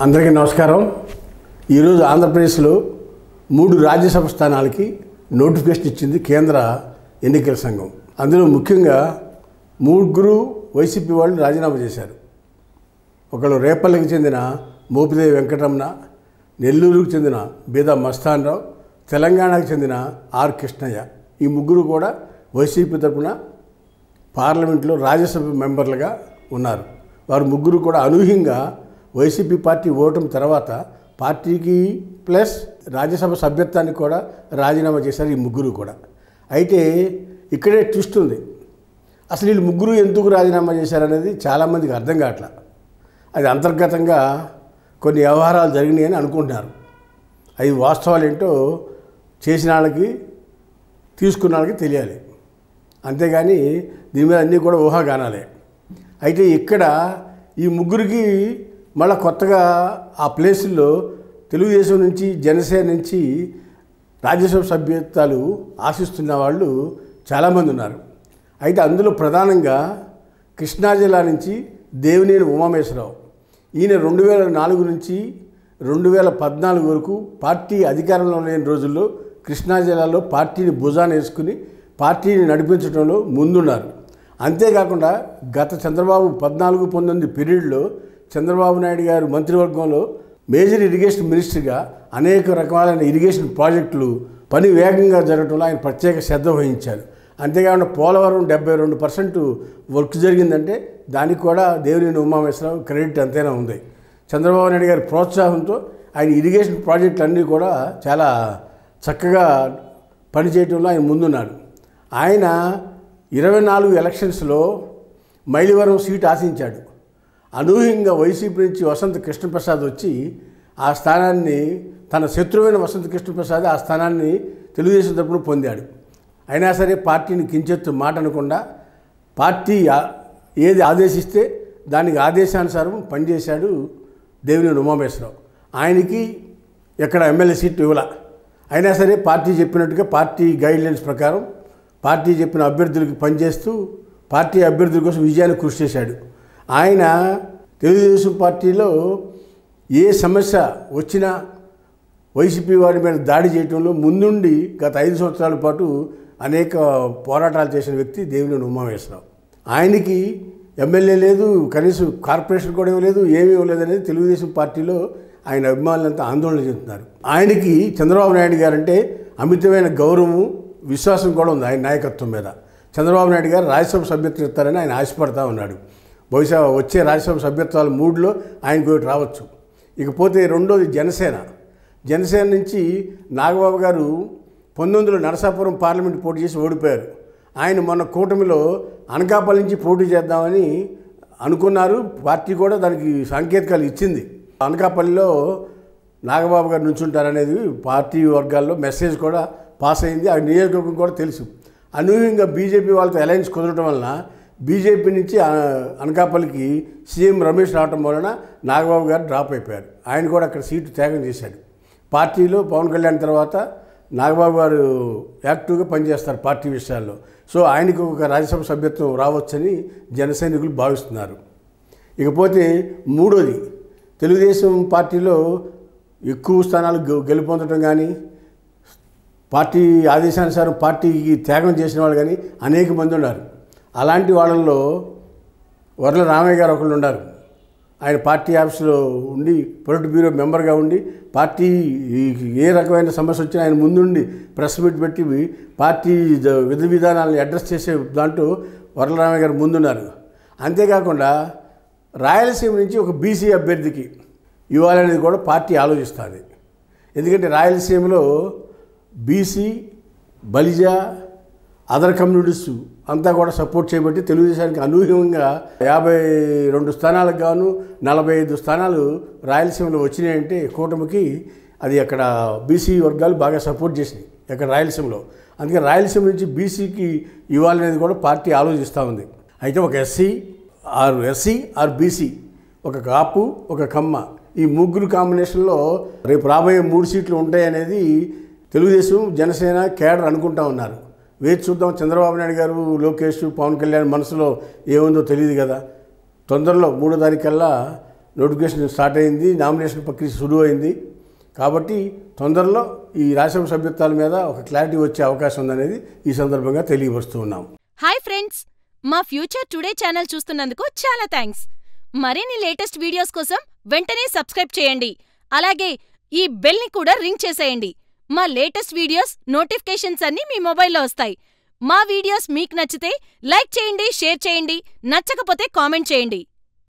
అందరికీ నమస్కారం. ఈరోజు ఆంధ్రప్రదేశ్లో 3 రాజ్యసభ స్థానాలకి నోటిఫికేషన్ ఇచ్చింది కేంద్ర ఎన్నికల సంఘం. అందులో ముఖ్యంగా 3 వైసీపీ వాళ్ళు రాజీనామా చేశారు. ఒకళ్ళు రేపల్లికి చెందిన మోపిదేవి వెంకటరమణ, నెల్లూరుకు చెందిన బీదా మస్తాన్ రావు, తెలంగాణకు చెందిన ఆర్ కృష్ణయ్య. ఈ 3 కూడా వైసీపీ తరఫున పార్లమెంట్లో రాజ్యసభ మెంబర్లుగా ఉన్నారు. వారు 3 కూడా అనూహ్యంగా వైసీపీ పార్టీ ఓటమి తర్వాత పార్టీకి ప్లస్ రాజ్యసభ సభ్యత్వానికి కూడా రాజీనామా చేశారు ఈ 3 కూడా. అయితే ఇక్కడే ట్విస్ట్ ఉంది. అసలు వీళ్ళు 3 ఎందుకు రాజీనామా చేశారనేది చాలామందికి అర్థం కావట్లా. అది అంతర్గతంగా కొన్ని వ్యవహారాలు జరిగినాయని అనుకుంటున్నారు. అవి వాస్తవాలు ఏంటో చేసిన వాళ్ళకి తీసుకున్న వాళ్ళకి తెలియాలి. అంతేగాని దీని మీద అన్నీ కూడా ఊహాగానాలే. అయితే ఇక్కడ ఈ 3కి మళ్ళీ కొత్తగా ఆ ప్లేసుల్లో తెలుగుదేశం నుంచి, జనసేన నుంచి రాజ్యసభ సభ్యత్వాలు ఆశిస్తున్న వాళ్ళు చాలామంది ఉన్నారు. అయితే అందులో ప్రధానంగా కృష్ణా జిల్లా నుంచి దేవినేని ఉమామేశ్వరరావు. ఈయన 2004 నుంచి 2014 వరకు పార్టీ అధికారంలో లేని రోజుల్లో కృష్ణా జిల్లాలో పార్టీని భుజాన వేసుకుని పార్టీని నడిపించడంలో ముందున్నారు. అంతేకాకుండా గత చంద్రబాబు 14-19 పీరియడ్లో చంద్రబాబు నాయుడు గారు మంత్రివర్గంలో మేజర్ ఇరిగేషన్ మినిస్టర్గా అనేక రకాలైన ఇరిగేషన్ ప్రాజెక్టులు పని వేగంగా జరగడంలో ఆయన ప్రత్యేక శ్రద్ధ వహించారు. అంతేకాకుండా పోలవరం 72% వర్క్ జరిగిందంటే దానికి కూడా దేవినేని ఉమామేశ్వరరావు క్రెడిట్ అంతేనా ఉంది. చంద్రబాబు నాయుడు గారి ప్రోత్సాహంతో ఆయన ఇరిగేషన్ ప్రాజెక్టులు అన్నీ కూడా చాలా చక్కగా పనిచేయడంలో ఆయన ముందున్నాడు. ఆయన 24 ఎలక్షన్స్లో మైలవరం సీటు ఆశించాడు. అనూహ్యంగా వైసీపీ నుంచి వసంత కృష్ణప్రసాద్ వచ్చి ఆ స్థానాన్ని, తన శత్రువైన వసంత కృష్ణప్రసాద్ ఆ స్థానాన్ని తెలుగుదేశం తరపున పొందాడు. అయినా సరే పార్టీని కించెత్తు మాట అనకుండా పార్టీ ఏది ఆదేశిస్తే దానికి ఆదేశానుసారం పనిచేశాడు దేవినేని ఉమామేశ్వరరావు. ఆయనకి ఎక్కడ ఎమ్మెల్యే సీటు ఇవ్వాల. అయినా సరే పార్టీ చెప్పినట్టుగా పార్టీ గైడ్లైన్స్ ప్రకారం పార్టీ చెప్పిన అభ్యర్థులకి పనిచేస్తూ పార్టీ అభ్యర్థుల కోసం విజయాన్ని కృషి చేశాడు. ఆయన తెలుగుదేశం పార్టీలో ఏ సమస్య వచ్చినా వైసీపీ వారి మీద దాడి చేయడంలో ముందుండి గత 5 సంవత్సరాల పాటు అనేక పోరాటాలు చేసిన వ్యక్తి దేవినేని ఉమామేశ్వరరావు. ఆయనకి ఎమ్మెల్యే లేదు, కనీసం కార్పొరేషన్ కూడా ఇవ్వలేదు, ఏమీ ఇవ్వలేదు అనేది తెలుగుదేశం పార్టీలో ఆయన అభిమానులంతా ఆందోళన చెందుతున్నారు. ఆయనకి చంద్రబాబు నాయుడు గారు అంటే అమితమైన గౌరవం, విశ్వాసం కూడా ఉంది ఆయన నాయకత్వం మీద. చంద్రబాబు నాయుడు గారు రాజ్యసభ సభ్యత్వం ఇస్తారని ఆయన ఆశపడతా ఉన్నాడు. బహుశా వచ్చే రాజ్యసభ సభ్యత్వాల 3లో ఆయనకు ఒకటి రావచ్చు. ఇకపోతే రెండోది జనసేన నుంచి నాగబాబు గారు 1900 నరసాపురం పార్లమెంట్ పోటీ చేసి ఓడిపోయారు. ఆయన మొన్న కూటమిలో అనకాపల్లి నుంచి పోటీ చేద్దామని అనుకున్నారు. పార్టీ కూడా దానికి సంకేతాలు ఇచ్చింది. అనకాపల్లిలో నాగబాబు గారు నుంచుంటారనేది పార్టీ వర్గాల్లో మెసేజ్ కూడా పాస్ అయింది. ఆ నియోజకవర్గం కూడా తెలుసు. అనూహ్యంగా బీజేపీ వాళ్ళతో అలయన్స్ కుదరడం వలన బీజేపీ నుంచి అనకాపల్లికి సీఎం రమేష్ రావటం వలన నాగబాబు గారు డ్రాప్ అయిపోయారు. ఆయన కూడా అక్కడ సీటు త్యాగం చేశాడు. పార్టీలో పవన్ కళ్యాణ్ తర్వాత నాగబాబు గారు యాక్టివ్గా పనిచేస్తారు పార్టీ విషయాల్లో. సో ఆయనకు ఒక రాజ్యసభ సభ్యత్వం రావచ్చని జనసైనికులు భావిస్తున్నారు. ఇకపోతే మూడోది, తెలుగుదేశం పార్టీలో ఎక్కువ స్థానాలు గెలుపొందడం కానీ పార్టీ ఆదేశానుసారం పార్టీకి త్యాగం చేసిన వాళ్ళు కానీ అనేక మంది ఉన్నారు. అలాంటి వాళ్ళల్లో వర్ల రామయ్య గారు ఒకళ్ళు ఉన్నారు. ఆయన పార్టీ ఆఫీసులో ఉండి పొలిట్ బ్యూరో మెంబర్గా ఉండి పార్టీ ఏ రకమైన సమస్య వచ్చినా ఆయన ముందుండి ప్రెస్ మీట్ పెట్టి పార్టీ విధి విధానాలను అడ్రస్ చేసే దాంట్లో వర్ల రామయ్య గారు ముందున్నారు. అంతేకాకుండా రాయలసీమ నుంచి ఒక బీసీ అభ్యర్థికి ఇవ్వాలనేది కూడా పార్టీ ఆలోచిస్తుంది. ఎందుకంటే రాయలసీమలో బీసీ, బలిజా, అదర్ కమ్యూనిటీస్ అంతా కూడా సపోర్ట్ చేయబట్టి తెలుగుదేశానికి అనూహ్యంగా 52 స్థానాలకు గాను 45 స్థానాలు రాయలసీమలో వచ్చినాయంటే కూటమికి అది అక్కడ బీసీ వర్గాలు బాగా సపోర్ట్ చేసినాయి అక్కడ రాయలసీమలో. అందుకే రాయలసీమ నుంచి బీసీకి ఇవ్వాలనేది కూడా పార్టీ ఆలోచిస్తూ ఉంది. అయితే ఒక ఎస్సీ ఆర్ బీసీ, ఒక కాపు, ఒక కమ్మ, ఈ 3 కాంబినేషన్లో రేపు రాబోయే 3 సీట్లు ఉంటాయనేది తెలుగుదేశం, జనసేన కేడర్ అనుకుంటా ఉన్నారు. వేచి చూద్దాం. చంద్రబాబు నాయుడు గారు, లోకేష్, పవన్ కళ్యాణ్ మనసులో ఏముందో తెలియదు కదా. తొందరలో 3వ తారీఖు కల్లా నోటిఫికేషన్ స్టార్ట్ అయింది, నామినేషన్ ప్రక్రియ సులువు అయింది. కాబట్టి తొందరలో ఈ రాజ్యసభ సభ్యత్వాల మీద ఒక క్లారిటీ వచ్చే అవకాశం ఉందనేది ఈ సందర్భంగా తెలియపరుస్తూ ఉన్నాం. హాయ్ ఫ్రెండ్స్, మా ఫ్యూచర్ టుడే ఛానల్ చూస్తున్నందుకు చాలా థ్యాంక్స్. మరిన్ని లేటెస్ట్ వీడియోస్ కోసం వెంటనే సబ్స్క్రైబ్ చేయండి. అలాగే ఈ బెల్ ని కూడా రింగ్ చేసేయండి. మా లేటెస్ట్ వీడియోస్ నోటిఫికేషన్స్ అన్నీ మీ మొబైల్లో వస్తాయి. మా వీడియోస్ మీకు నచ్చితే లైక్ చేయండి, షేర్ చేయండి, నచ్చకపోతే కామెంట్ చేయండి.